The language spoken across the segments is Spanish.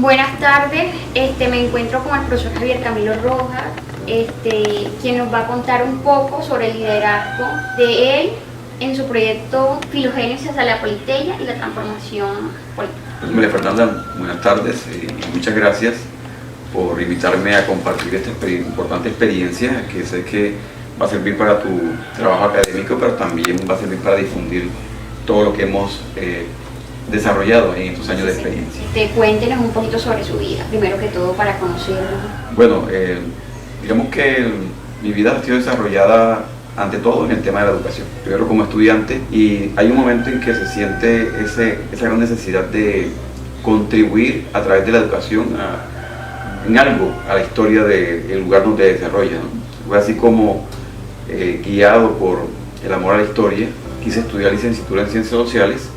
Buenas tardes, me encuentro con el profesor Javier Camilo Rojas, quien nos va a contar un poco sobre el liderazgo de él en su proyecto Filogenios hacia la Politeia y la transformación política. María Fernanda, buenas tardes y muchas gracias por invitarme a compartir esta importante experiencia que sé que va a servir para tu trabajo académico, pero también va a servir para difundir todo lo que hemos desarrollado en estos años de experiencia. Cuéntenos un poquito sobre su vida, primero que todo para conocerlo. Bueno, digamos que mi vida ha sido desarrollada ante todo en el tema de la educación. Primero como estudiante, y hay un momento en que se siente esa gran necesidad de contribuir a través de la educación en algo a la historia del lugar donde desarrolla, ¿no? Fue así como, guiado por el amor a la historia, quise estudiar licenciatura en Ciencias Sociales,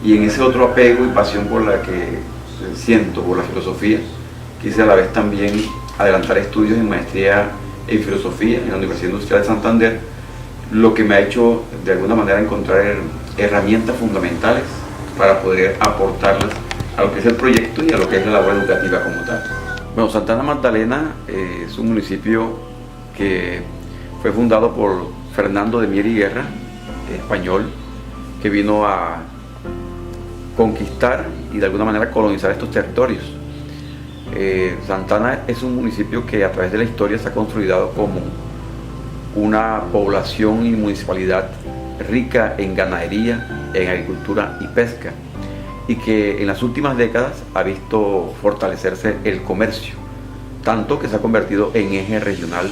y en ese otro apego y pasión por la que siento por la filosofía, quise a la vez también adelantar estudios en maestría en filosofía en la Universidad Industrial de Santander, lo que me ha hecho de alguna manera encontrar herramientas fundamentales para poder aportarlas a lo que es el proyecto y a lo que es la labor educativa como tal. Bueno, Santana Magdalena es un municipio que fue fundado por Fernando de Mier y Guerra, español, que vino a conquistar y de alguna manera colonizar estos territorios. Santana es un municipio que a través de la historia se ha consolidado como una población y municipalidad rica en ganadería, en agricultura y pesca, y que en las últimas décadas ha visto fortalecerse el comercio, tanto que se ha convertido en eje regional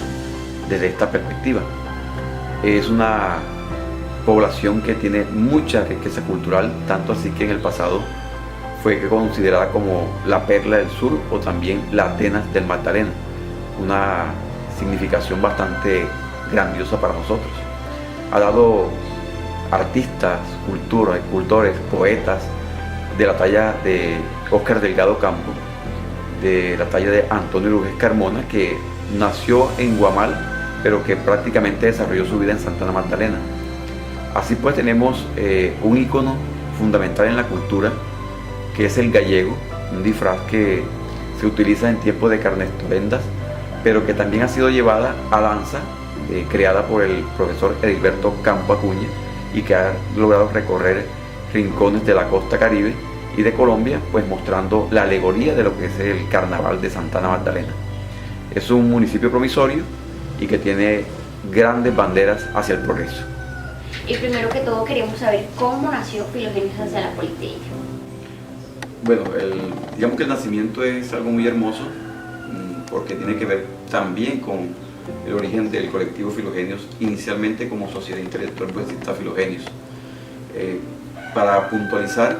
desde esta perspectiva. Es una población que tiene mucha riqueza cultural, tanto así que en el pasado fue considerada como la perla del sur o también la Atenas del Magdalena, una significación bastante grandiosa para nosotros. Ha dado artistas, cultores, poetas de la talla de Óscar Delgado Campo, de la talla de Antonio Luges Carmona, que nació en Guamal, pero que prácticamente desarrolló su vida en Santana Magdalena. Así pues tenemos un ícono fundamental en la cultura, que es el gallego, un disfraz que se utiliza en tiempos de carnestolendas, pero que también ha sido llevada a danza, creada por el profesor Edilberto Campo Acuña, y que ha logrado recorrer rincones de la costa caribe y de Colombia, pues mostrando la alegoría de lo que es el carnaval de Santana Magdalena. Es un municipio promisorio y que tiene grandes banderas hacia el progreso. Y primero que todo queremos saber cómo nació Filogenios hacia la Politeia. Bueno, digamos que el nacimiento es algo muy hermoso, porque tiene que ver también con el origen del colectivo Filogenios, inicialmente como Sociedad Intelectual Poetista Filogenios. Para puntualizar,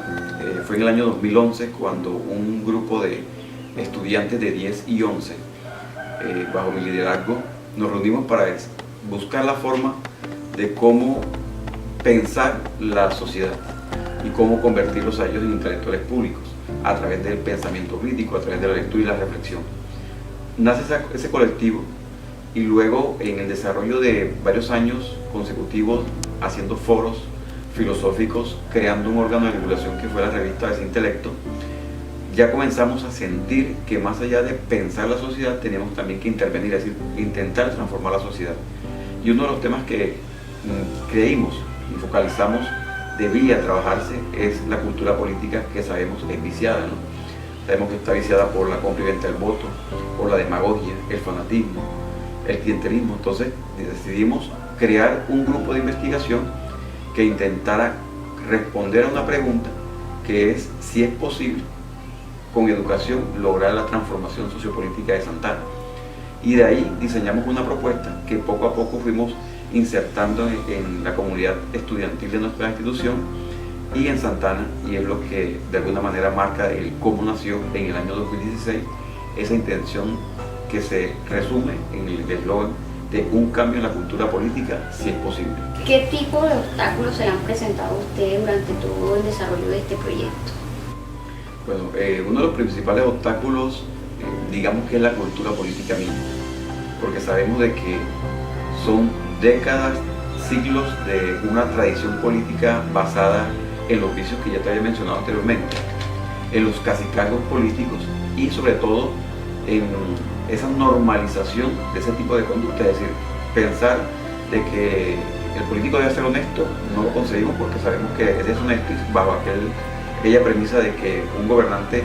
fue en el año 2011 cuando un grupo de estudiantes de 10 y 11, bajo mi liderazgo, nos reunimos para buscar la forma de cómo pensar la sociedad y cómo convertirlos a ellos en intelectuales públicos a través del pensamiento crítico, a través de la lectura y la reflexión. Nace ese colectivo, y luego en el desarrollo de varios años consecutivos haciendo foros filosóficos, creando un órgano de regulación que fue la revista Desintelecto, ya comenzamos a sentir que más allá de pensar la sociedad teníamos también que intervenir, es decir, intentar transformar la sociedad. Y uno de los temas que creímos y focalizamos debía trabajarse es la cultura política, que sabemos es viciada, ¿no? Sabemos que está viciada por la compra y venta del voto, por la demagogia, el fanatismo, el clientelismo. Entonces decidimos crear un grupo de investigación que intentara responder a una pregunta, que es si es posible con educación lograr la transformación sociopolítica de Santana. Y de ahí diseñamos una propuesta que poco a poco fuimos insertando en la comunidad estudiantil de nuestra institución y en Santana, y es lo que de alguna manera marca el cómo nació en el año 2016 esa intención que se resume en el eslogan de un cambio en la cultura política, si es posible. ¿Qué tipo de obstáculos se le han presentado a usted durante todo el desarrollo de este proyecto? Bueno, uno de los principales obstáculos, digamos que es la cultura política misma, porque sabemos de que son décadas, siglos de una tradición política basada en los vicios que ya te había mencionado anteriormente, en los cacicazgos políticos y sobre todo en esa normalización de ese tipo de conducta, es decir, pensar de que el político debe ser honesto, no lo conseguimos porque sabemos que es deshonesto y bajo aquella premisa de que un gobernante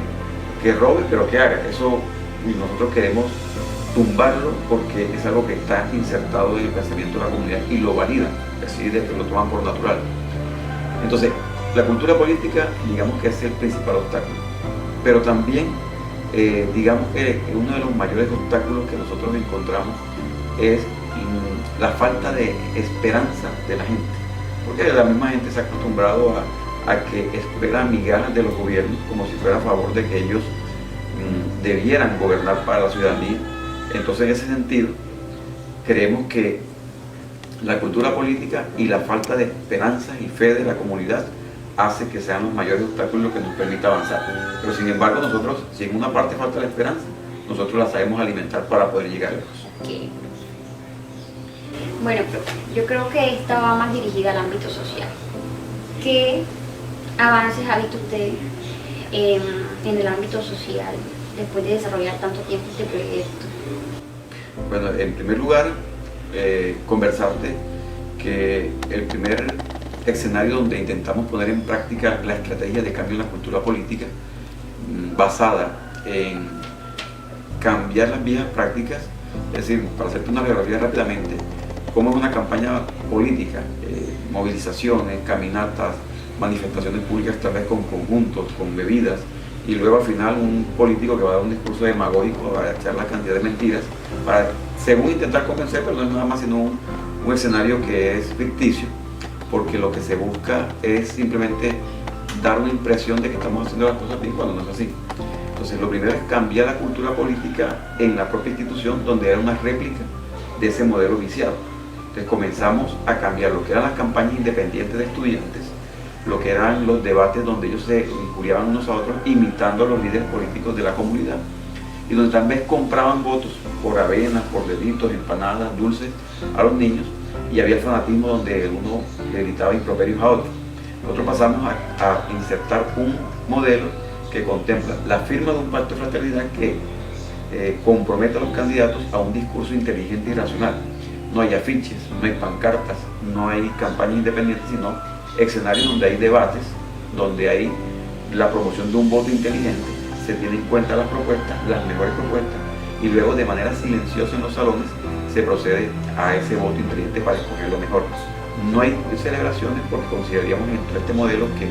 que robe pero que haga, eso nosotros queremos tumbarlo porque es algo que está insertado en el pensamiento de la comunidad y lo validan, así de que lo toman por natural. Entonces, la cultura política, digamos que es el principal obstáculo, pero también, digamos que uno de los mayores obstáculos que nosotros encontramos es la falta de esperanza de la gente, porque la misma gente se ha acostumbrado a que espera migajas de los gobiernos como si fuera a favor de que ellos debieran gobernar para la ciudadanía. Entonces, en ese sentido, creemos que la cultura política y la falta de esperanza y fe de la comunidad hace que sean los mayores obstáculos que nos permita avanzar. Pero sin embargo, nosotros, si en una parte falta la esperanza, nosotros la sabemos alimentar para poder llegar lejos. Okay. Bueno, yo creo que esta va más dirigida al ámbito social. ¿Qué avances ha visto usted en el ámbito social después de desarrollar tanto tiempo este proyecto? Bueno, en primer lugar, conversarte que el primer escenario donde intentamos poner en práctica la estrategia de cambio en la cultura política, basada en cambiar las viejas prácticas, es decir, para hacerte una biografía rápidamente, como es una campaña política, movilizaciones, caminatas, manifestaciones públicas tal vez con conjuntos, con bebidas, y luego al final un político que va a dar un discurso demagógico, va a echar la cantidad de mentiras, para según intentar convencer, pero no es nada más sino un escenario que es ficticio, porque lo que se busca es simplemente dar una impresión de que estamos haciendo las cosas bien cuando no es así. Entonces lo primero es cambiar la cultura política en la propia institución, donde era una réplica de ese modelo viciado. Entonces comenzamos a cambiar lo que eran las campañas independientes de estudiantes, lo que eran los debates donde ellos se injuriaban unos a otros imitando a los líderes políticos de la comunidad, y donde tal vez compraban votos por avenas, por deditos, empanadas, dulces a los niños, y había el fanatismo donde uno le gritaba improperios a otro. Nosotros pasamos a insertar un modelo que contempla la firma de un pacto de fraternidad que compromete a los candidatos a un discurso inteligente y racional. No hay afiches, no hay pancartas, no hay campañas independientes, sino escenarios donde hay debates, donde hay la promoción de un voto inteligente, se tienen en cuenta las propuestas, las mejores propuestas, y luego de manera silenciosa en los salones se procede a ese voto inteligente para escoger lo mejor. No hay celebraciones porque consideraríamos dentro de este modelo que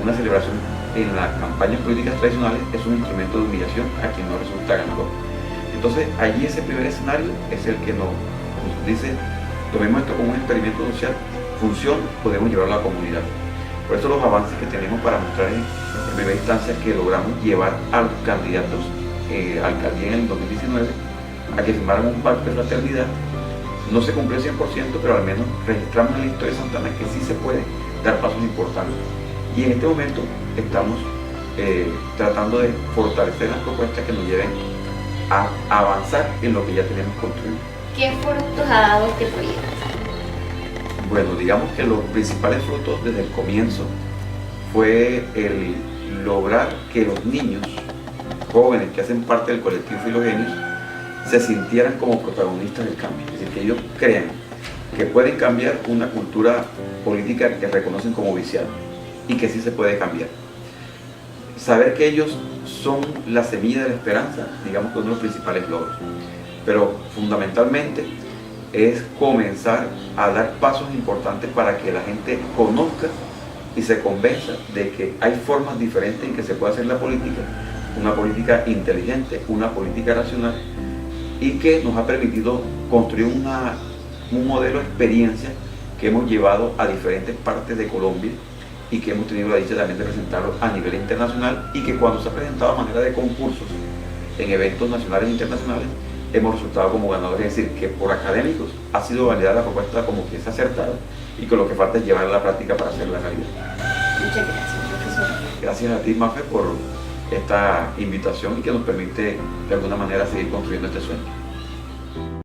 una celebración en las campañas políticas tradicionales es un instrumento de humillación a quien no resulta ganador. Entonces allí ese primer escenario es el que nos dice, tomemos esto como un experimento social, funciona, podemos llevarlo a la comunidad. Por eso los avances que tenemos para mostrar en primera instancia que logramos llevar a los candidatos a alcaldía en el 2019 a que firmaran un pacto de fraternidad. No se cumplió 100%, pero al menos registramos en la historia de Santana que sí se puede dar pasos importantes. Y en este momento estamos tratando de fortalecer las propuestas que nos lleven a avanzar en lo que ya tenemos construido. ¿Qué frutos ha dado este proyecto? Bueno, digamos que los principales frutos desde el comienzo fue el lograr que los niños jóvenes que hacen parte del colectivo Filogenios se sintieran como protagonistas del cambio, es decir, que ellos crean que pueden cambiar una cultura política que reconocen como viciada y que sí se puede cambiar. Saber que ellos son la semilla de la esperanza, digamos que uno de los principales logros, pero fundamentalmente es comenzar a dar pasos importantes para que la gente conozca y se convenza de que hay formas diferentes en que se puede hacer la política, una política inteligente, una política racional, y que nos ha permitido construir un modelo de experiencia que hemos llevado a diferentes partes de Colombia y que hemos tenido la dicha también de presentarlo a nivel internacional, y que cuando se ha presentado a manera de concursos en eventos nacionales e internacionales hemos resultado como ganadores, es decir, que por académicos ha sido validada la propuesta como que es acertada y que lo que falta es llevarla a la práctica para hacerla realidad. Muchas gracias, profesor. Gracias a ti, Mafe, por esta invitación y que nos permite de alguna manera seguir construyendo este sueño.